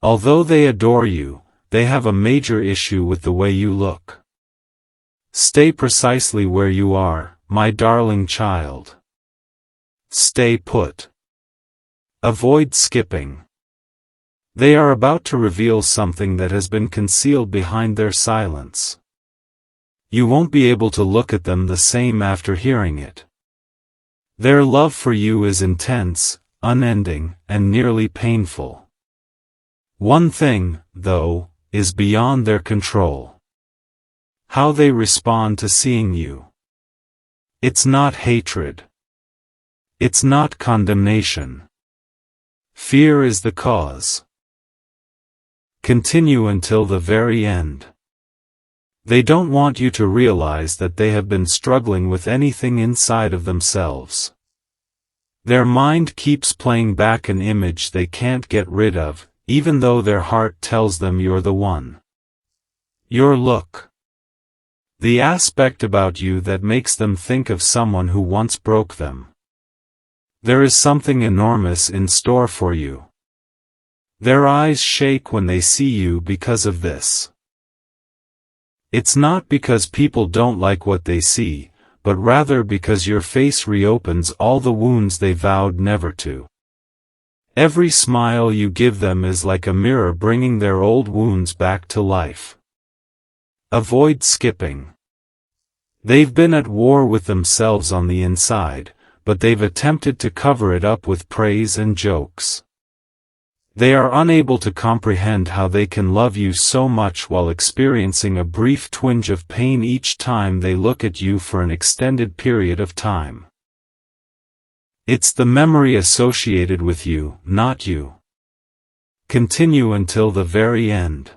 Although they adore you, they have a major issue with the way you look. Stay precisely where you are, my darling child. Stay put. Avoid skipping. They are about to reveal something that has been concealed behind their silence. You won't be able to look at them the same after hearing it. Their love for you is intense, unending, and nearly painful. One thing, though, is beyond their control. How they respond to seeing you. It's not hatred. It's not condemnation. Fear is the cause. Continue until the very end. They don't want you to realize that they have been struggling with anything inside of themselves. Their mind keeps playing back an image they can't get rid of, even though their heart tells them you're the one. Your look. The aspect about you that makes them think of someone who once broke them. There is something enormous in store for you. Their eyes shake when they see you because of this. It's not because people don't like what they see, but rather because your face reopens all the wounds they vowed never to. Every smile you give them is like a mirror bringing their old wounds back to life. Avoid skipping. They've been at war with themselves on the inside, but they've attempted to cover it up with praise and jokes. They are unable to comprehend how they can love you so much while experiencing a brief twinge of pain each time they look at you for an extended period of time. It's the memory associated with you, not you. Continue until the very end.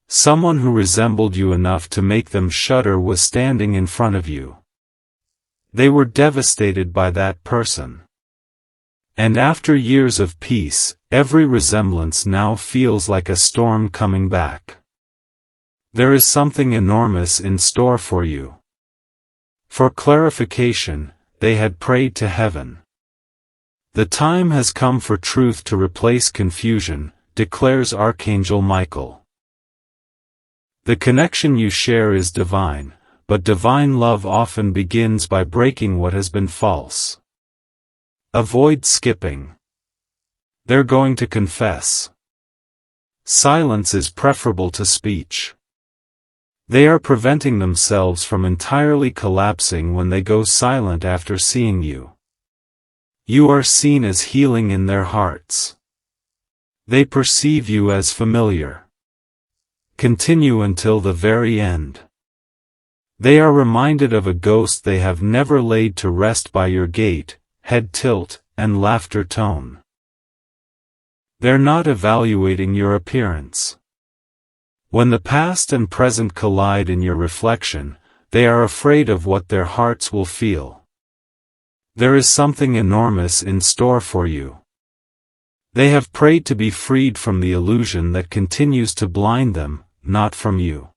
Someone who resembled you enough to make them shudder was standing in front of you. They were devastated by that person. And after years of peace, every resemblance now feels like a storm coming back. There is something enormous in store for you. For clarification, they had prayed to heaven. The time has come for truth to replace confusion, declares Archangel Michael. The connection you share is divine, but divine love often begins by breaking what has been false. Avoid skipping. They're going to confess. Silence is preferable to speech. They are preventing themselves from entirely collapsing when they go silent after seeing you. You are seen as healing in their hearts. They perceive you as familiar. Continue until the very end. They are reminded of a ghost they have never laid to rest by your gait, head tilt, and laughter tone. They're not evaluating your appearance. When the past and present collide in your reflection, they are afraid of what their hearts will feel. There is something enormous in store for you. They have prayed to be freed from the illusion that continues to blind them, not from you.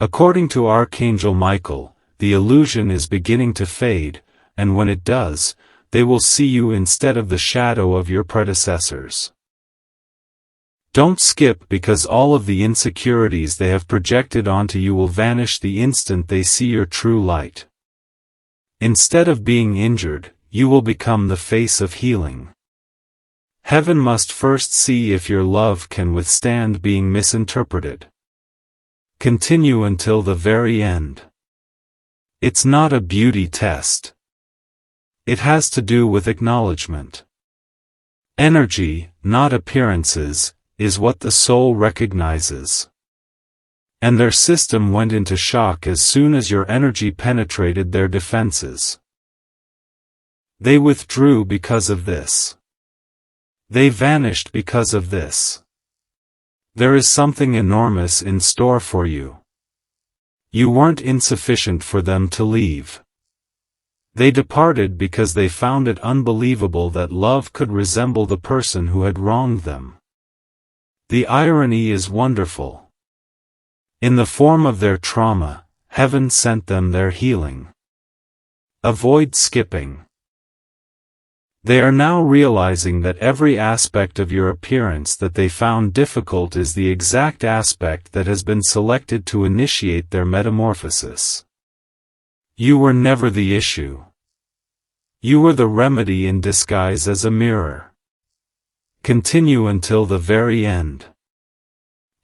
According to Archangel Michael, the illusion is beginning to fade, and when it does, they will see you instead of the shadow of your predecessors. Don't skip because all of the insecurities they have projected onto you will vanish the instant they see your true light. Instead of being injured, you will become the face of healing. Heaven must first see if your love can withstand being misinterpreted. Continue until the very end. It's not a beauty test. It has to do with acknowledgement. Energy, not appearances, is what the soul recognizes. And their system went into shock as soon as your energy penetrated their defenses. They withdrew because of this. They vanished because of this. There is something enormous in store for you. You weren't insufficient for them to leave. They departed because they found it unbelievable that love could resemble the person who had wronged them. The irony is wonderful. In the form of their trauma, heaven sent them their healing. Avoid skipping. They are now realizing that every aspect of your appearance that they found difficult is the exact aspect that has been selected to initiate their metamorphosis. You were never the issue. You were the remedy in disguise as a mirror. Continue until the very end.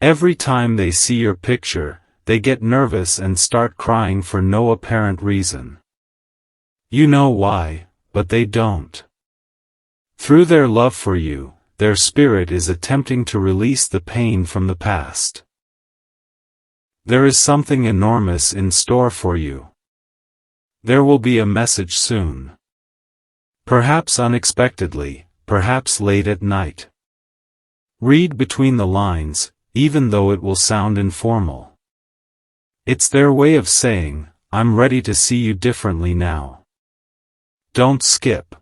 Every time they see your picture, they get nervous and start crying for no apparent reason. You know why, but they don't. Through their love for you, their spirit is attempting to release the pain from the past. There is something enormous in store for you. There will be a message soon. Perhaps unexpectedly, perhaps late at night. Read between the lines, even though it will sound informal. It's their way of saying, I'm ready to see you differently now. Don't skip.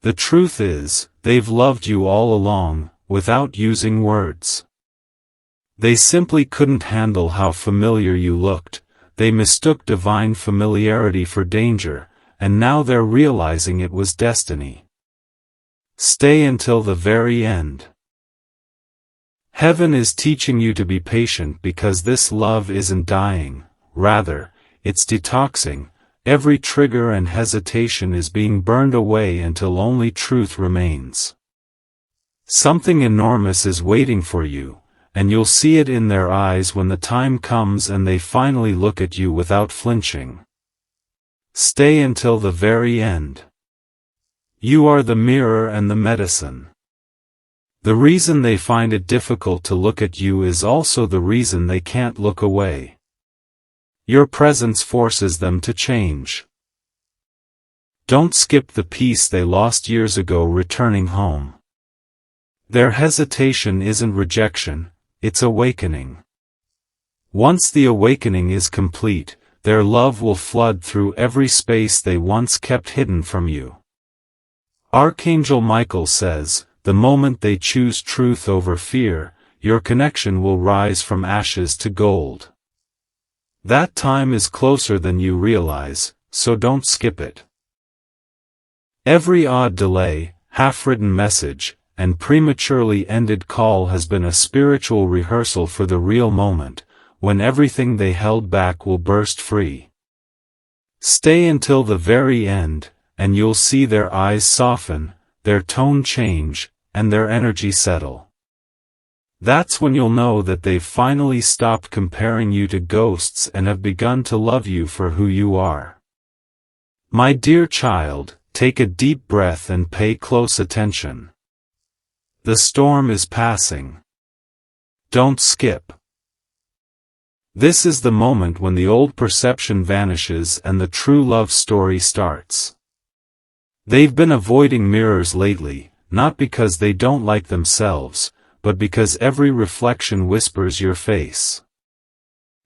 The truth is, they've loved you all along, without using words. They simply couldn't handle how familiar you looked, they mistook divine familiarity for danger, and now they're realizing it was destiny. Stay until the very end. Heaven is teaching you to be patient because this love isn't dying, rather, it's detoxing. Every trigger and hesitation is being burned away until only truth remains. Something enormous is waiting for you, and you'll see it in their eyes when the time comes and they finally look at you without flinching. Stay until the very end. You are the mirror and the medicine. The reason they find it difficult to look at you is also the reason they can't look away. Your presence forces them to change. Don't skip the peace they lost years ago returning home. Their hesitation isn't rejection, it's awakening. Once the awakening is complete, their love will flood through every space they once kept hidden from you. Archangel Michael says, the moment they choose truth over fear, your connection will rise from ashes to gold. That time is closer than you realize, so don't skip it. Every odd delay, half-written message, and prematurely ended call has been a spiritual rehearsal for the real moment, when everything they held back will burst free. Stay until the very end, and you'll see their eyes soften, their tone change, and their energy settle. That's when you'll know that they've finally stopped comparing you to ghosts and have begun to love you for who you are. My dear child, take a deep breath and pay close attention. The storm is passing. Don't skip. This is the moment when the old perception vanishes and the true love story starts. They've been avoiding mirrors lately, not because they don't like themselves, but because every reflection whispers your face.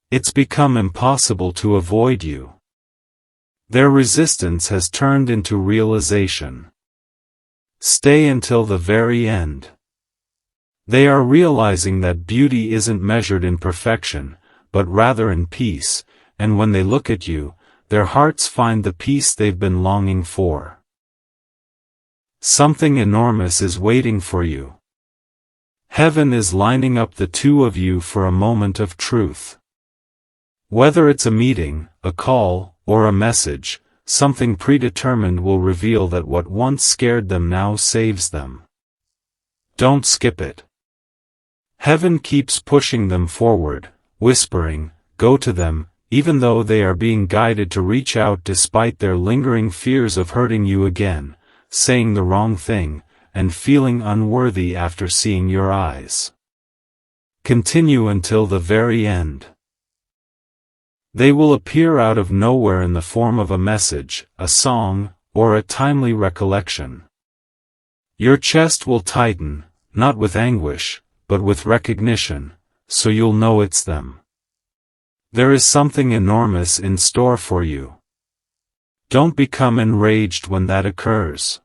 It's become impossible to avoid you. Their resistance has turned into realization. Stay until the very end. They are realizing that beauty isn't measured in perfection, but rather in peace, and when they look at you, their hearts find the peace they've been longing for. Something enormous is waiting for you. Heaven is lining up the two of you for a moment of truth. Whether it's a meeting, a call, or a message, something predetermined will reveal that what once scared them now saves them. Don't skip it. Heaven keeps pushing them forward, whispering, go to them, even though they are being guided to reach out despite their lingering fears of hurting you again, saying the wrong thing, and feeling unworthy after seeing your eyes. Continue until the very end. They will appear out of nowhere in the form of a message, a song, or a timely recollection. Your chest will tighten, not with anguish, but with recognition, so you'll know it's them. There is something enormous in store for you. Don't become enraged when that occurs.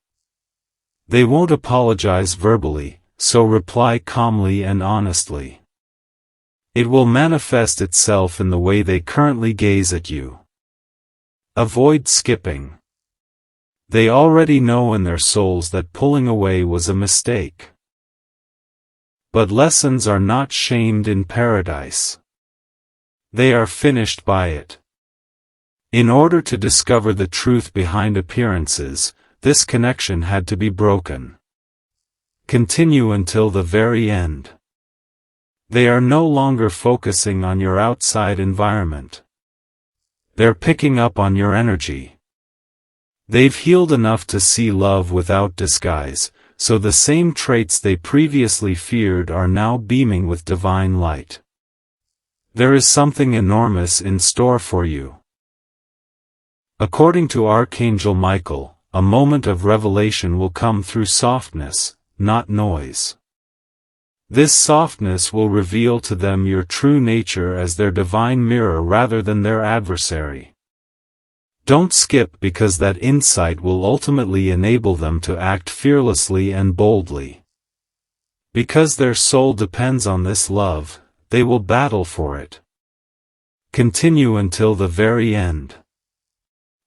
They won't apologize verbally, so reply calmly and honestly. It will manifest itself in the way they currently gaze at you. Avoid skipping. They already know in their souls that pulling away was a mistake. But lessons are not shamed in paradise. They are finished by it. In order to discover the truth behind appearances, this connection had to be broken. Continue until the very end. They are no longer focusing on your outside environment. They're picking up on your energy. They've healed enough to see love without disguise, so the same traits they previously feared are now beaming with divine light. There is something enormous in store for you. According to Archangel Michael, a moment of revelation will come through softness, not noise. This softness will reveal to them your true nature as their divine mirror rather than their adversary. Don't skip, because that insight will ultimately enable them to act fearlessly and boldly. Because their soul depends on this love, they will battle for it. Continue until the very end.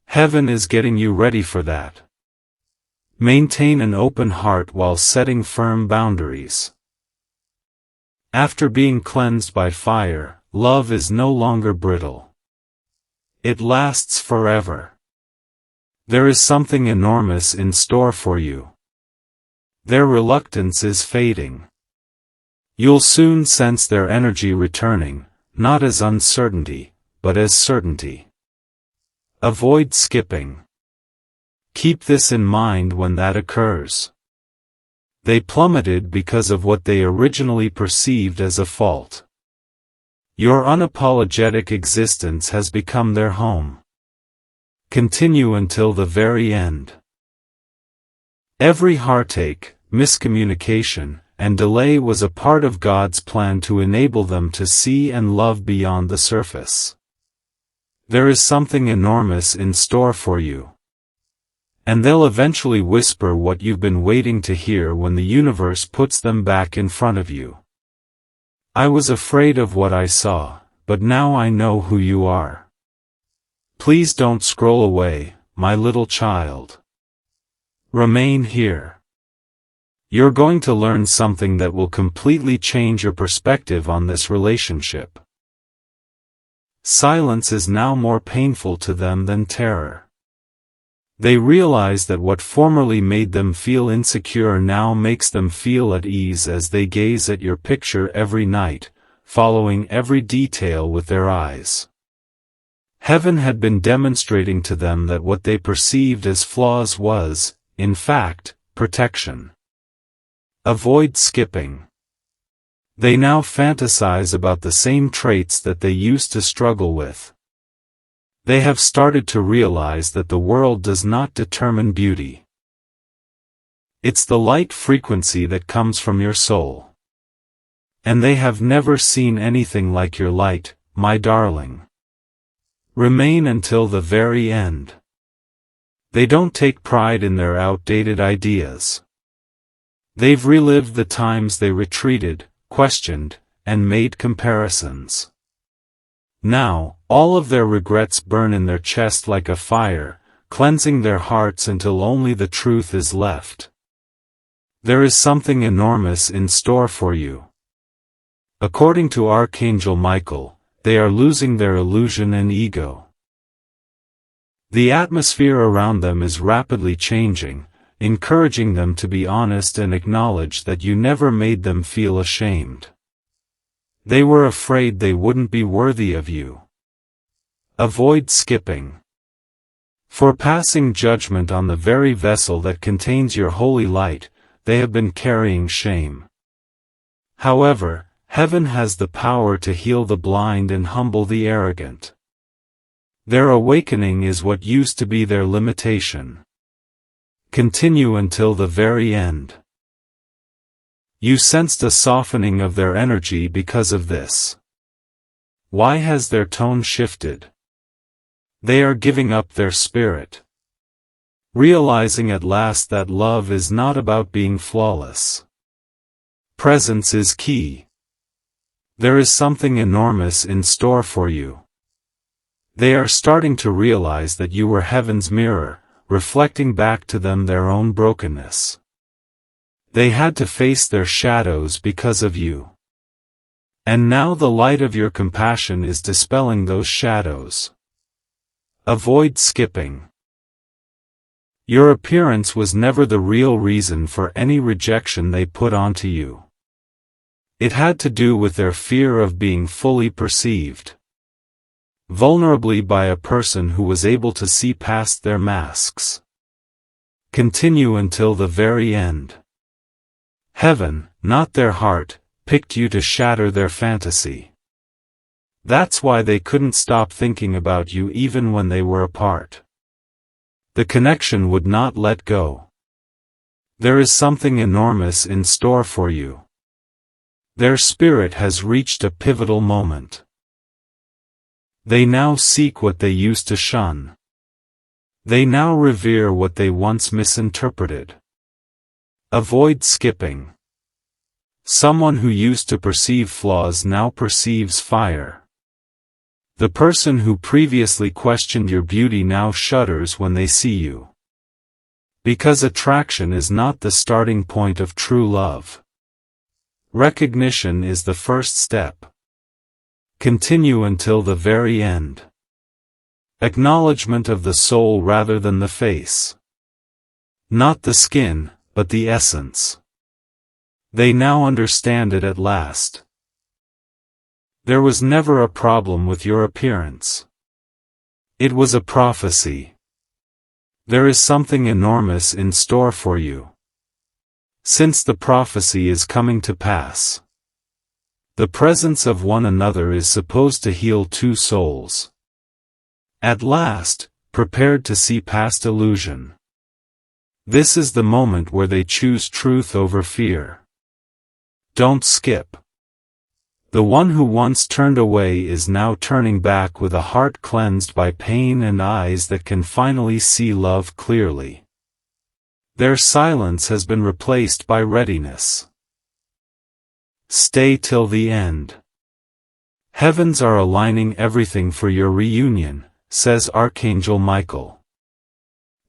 Heaven is getting you ready for that. Maintain an open heart while setting firm boundaries. After being cleansed by fire, love is no longer brittle. It lasts forever. There is something enormous in store for you. Their reluctance is fading. You'll soon sense their energy returning, not as uncertainty, but as certainty. Avoid skipping. Keep this in mind when that occurs. They plummeted because of what they originally perceived as a fault. Your unapologetic existence has become their home. Continue until the very end. Every heartache, miscommunication, and delay was a part of God's plan to enable them to see and love beyond the surface. There is something enormous in store for you. And they'll eventually whisper what you've been waiting to hear when the universe puts them back in front of you. I was afraid of what I saw, but now I know who you are. Please don't scroll away, my little child. Remain here. You're going to learn something that will completely change your perspective on this relationship. Silence is now more painful to them than terror. They realize that what formerly made them feel insecure now makes them feel at ease as they gaze at your picture every night, following every detail with their eyes. Heaven had been demonstrating to them that what they perceived as flaws was, in fact, protection. Avoid skipping. They now fantasize about the same traits that they used to struggle with. They have started to realize that the world does not determine beauty. It's the light frequency that comes from your soul. And they have never seen anything like your light, my darling. Remain until the very end. They don't take pride in their outdated ideas. They've relived the times they retreated, questioned, and made comparisons. Now, all of their regrets burn in their chest like a fire, cleansing their hearts until only the truth is left. There is something enormous in store for you. According to Archangel Michael, they are losing their illusion and ego. The atmosphere around them is rapidly changing, encouraging them to be honest and acknowledge that you never made them feel ashamed. They were afraid they wouldn't be worthy of you. Avoid skipping. For passing judgment on the very vessel that contains your holy light, they have been carrying shame. However, heaven has the power to heal the blind and humble the arrogant. Their awakening is what used to be their limitation. Continue until the very end. You sensed a softening of their energy because of this. Why has their tone shifted? They are giving up their spirit. Realizing at last that love is not about being flawless. Presence is key. There is something enormous in store for you. They are starting to realize that you were heaven's mirror, reflecting back to them their own brokenness. They had to face their shadows because of you. And now the light of your compassion is dispelling those shadows. Avoid skipping. Your appearance was never the real reason for any rejection they put onto you. It had to do with their fear of being fully perceived vulnerably by a person who was able to see past their masks. Continue until the very end. Heaven, not their heart, picked you to shatter their fantasy. That's why they couldn't stop thinking about you even when they were apart. The connection would not let go. There is something enormous in store for you. Their spirit has reached a pivotal moment. They now seek what they used to shun. They now revere what they once misinterpreted. Avoid skipping. Someone who used to perceive flaws now perceives fire. The person who previously questioned your beauty now shudders when they see you. Because attraction is not the starting point of true love. Recognition is the first step. Continue until the very end. Acknowledgement of the soul rather than the face. Not the skin, but the essence. They now understand it at last. There was never a problem with your appearance. It was a prophecy. There is something enormous in store for you. Since the prophecy is coming to pass. The presence of one another is supposed to heal two souls. At last, prepared to see past illusion. This is the moment where they choose truth over fear. Don't skip. The one who once turned away is now turning back with a heart cleansed by pain and eyes that can finally see love clearly. Their silence has been replaced by readiness. Stay till the end. Heavens are aligning everything for your reunion, says Archangel Michael.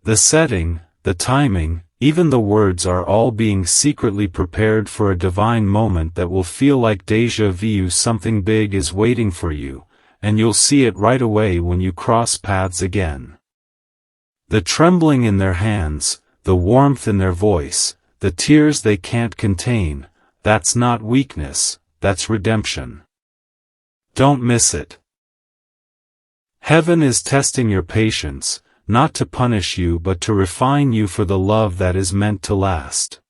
The setting, the timing, even the words are all being secretly prepared for a divine moment that will feel like déjà vu. Something big is waiting for you, and you'll see it right away when you cross paths again. The trembling in their hands, the warmth in their voice, the tears they can't contain, that's not weakness, that's redemption. Don't miss it. Heaven is testing your patience, not to punish you but to refine you for the love that is meant to last.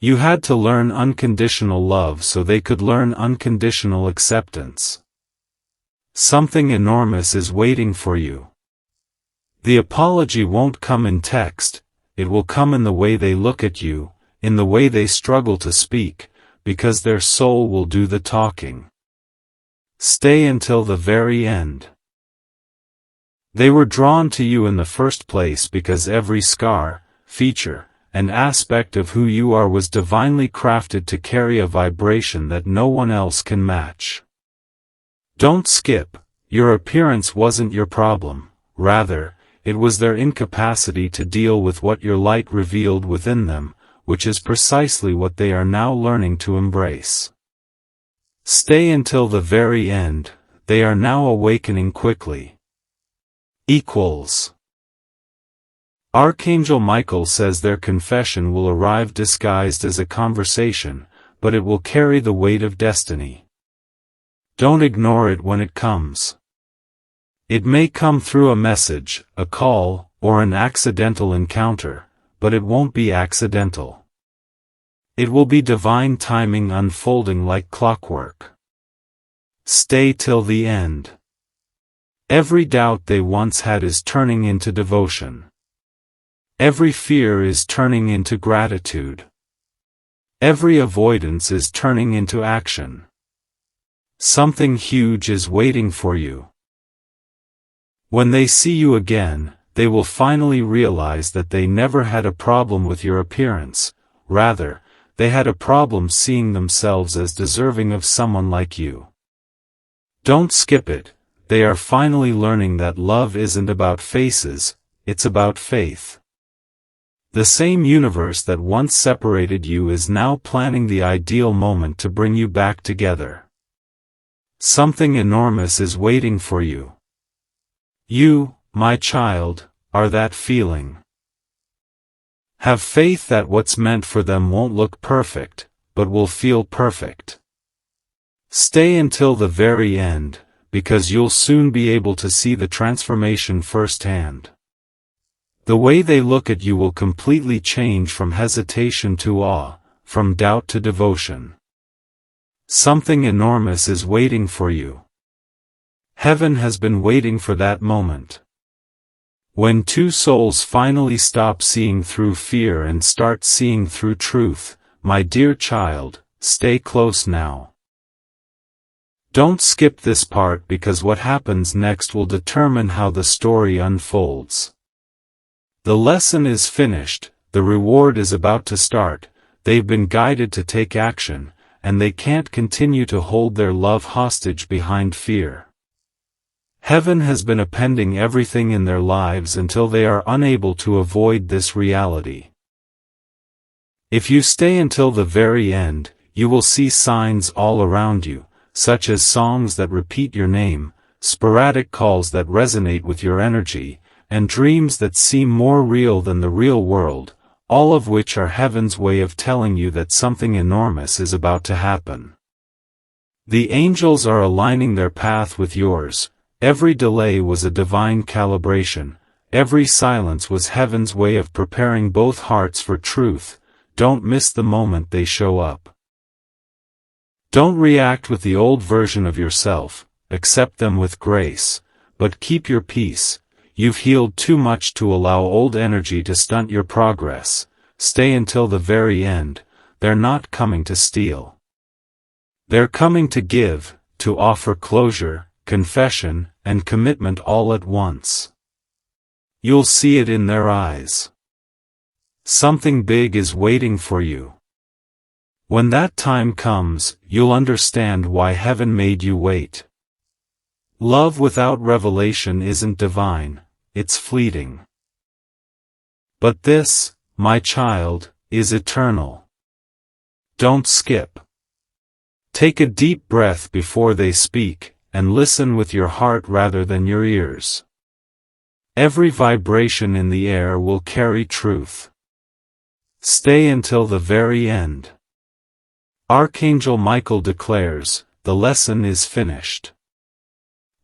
You had to learn unconditional love so they could learn unconditional acceptance. Something enormous is waiting for you. The apology won't come in text, it will come in the way they look at you, in the way they struggle to speak, because their soul will do the talking. Stay until the very end. They were drawn to you in the first place because every scar, feature, and aspect of who you are was divinely crafted to carry a vibration that no one else can match. Don't skip. Your appearance wasn't your problem, rather, it was their incapacity to deal with what your light revealed within them, which is precisely what they are now learning to embrace. Stay until the very end, they are now awakening quickly. Equals. Archangel Michael says their confession will arrive disguised as a conversation, but it will carry the weight of destiny. Don't ignore it when it comes. It may come through a message, a call, or an accidental encounter, but it won't be accidental. It will be divine timing unfolding like clockwork. Stay till the end. Every doubt they once had is turning into devotion. Every fear is turning into gratitude. Every avoidance is turning into action. Something huge is waiting for you. When they see you again, they will finally realize that they never had a problem with your appearance, rather, they had a problem seeing themselves as deserving of someone like you. Don't skip it, they are finally learning that love isn't about faces, it's about faith. The same universe that once separated you is now planning the ideal moment to bring you back together. Something enormous is waiting for you. You, my child, are that feeling. Have faith that what's meant for them won't look perfect, but will feel perfect. Stay until the very end, because you'll soon be able to see the transformation firsthand. The way they look at you will completely change from hesitation to awe, from doubt to devotion. Something enormous is waiting for you. Heaven has been waiting for that moment. When two souls finally stop seeing through fear and start seeing through truth, my dear child, stay close now. Don't skip this part because what happens next will determine how the story unfolds. The lesson is finished, the reward is about to start, they've been guided to take action, and they can't continue to hold their love hostage behind fear. Heaven has been appending everything in their lives until they are unable to avoid this reality. If you stay until the very end, you will see signs all around you, such as songs that repeat your name, sporadic calls that resonate with your energy, and dreams that seem more real than the real world, all of which are heaven's way of telling you that something enormous is about to happen. The angels are aligning their path with yours. Every delay was a divine calibration, every silence was heaven's way of preparing both hearts for truth. Don't miss the moment they show up. Don't react with the old version of yourself, accept them with grace, but keep your peace. You've healed too much to allow old energy to stunt your progress. Stay until the very end. They're not coming to steal. They're coming to give, to offer closure, confession, and commitment all at once. You'll see it in their eyes. Something big is waiting for you. When that time comes, you'll understand why heaven made you wait. Love without revelation isn't divine, it's fleeting. But this, my child, is eternal. Don't skip. Take a deep breath before they speak, and listen with your heart rather than your ears. Every vibration in the air will carry truth. Stay until the very end. Archangel Michael declares, the lesson is finished.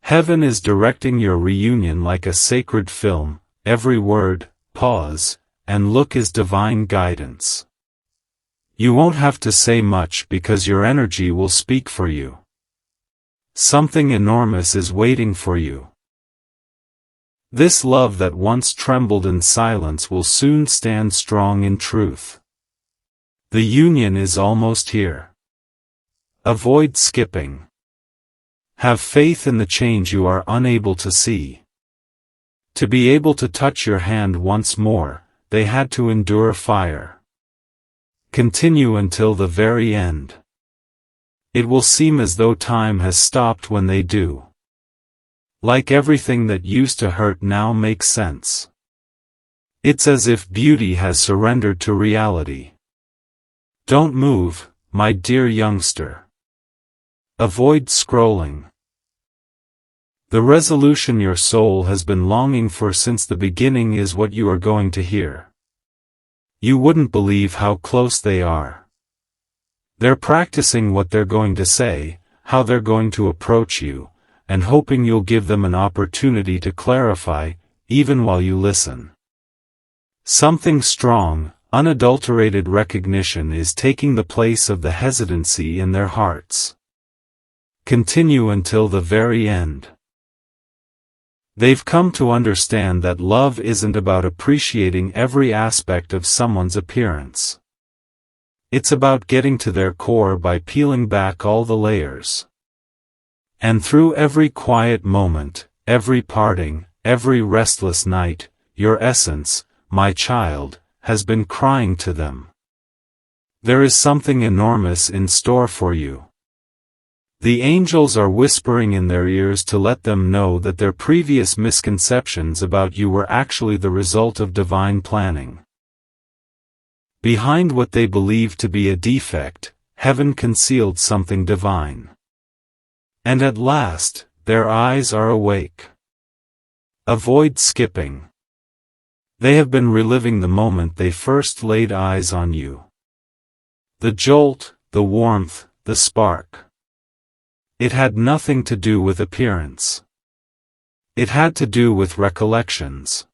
Heaven is directing your reunion like a sacred film, every word, pause, and look is divine guidance. You won't have to say much because your energy will speak for you. Something enormous is waiting for you. This love that once trembled in silence will soon stand strong in truth. The union is almost here. Avoid skipping. Have faith in the change you are unable to see. To be able to touch your hand once more, they had to endure fire. Continue until the very end. It will seem as though time has stopped when they do. Like everything that used to hurt now makes sense. It's as if beauty has surrendered to reality. Don't move, my dear youngster. Avoid scrolling. The resolution your soul has been longing for since the beginning is what you are going to hear. You wouldn't believe how close they are. They're practicing what they're going to say, how they're going to approach you, and hoping you'll give them an opportunity to clarify, even while you listen. Something strong, unadulterated recognition is taking the place of the hesitancy in their hearts. Continue until the very end. They've come to understand that love isn't about appreciating every aspect of someone's appearance. It's about getting to their core by peeling back all the layers. And through every quiet moment, every parting, every restless night, your essence, my child, has been crying to them. There is something enormous in store for you. The angels are whispering in their ears to let them know that their previous misconceptions about you were actually the result of divine planning. Behind what they believed to be a defect, heaven concealed something divine. And at last, their eyes are awake. Avoid skipping. They have been reliving the moment they first laid eyes on you. The jolt, the warmth, the spark. It had nothing to do with appearance. It had to do with recollections.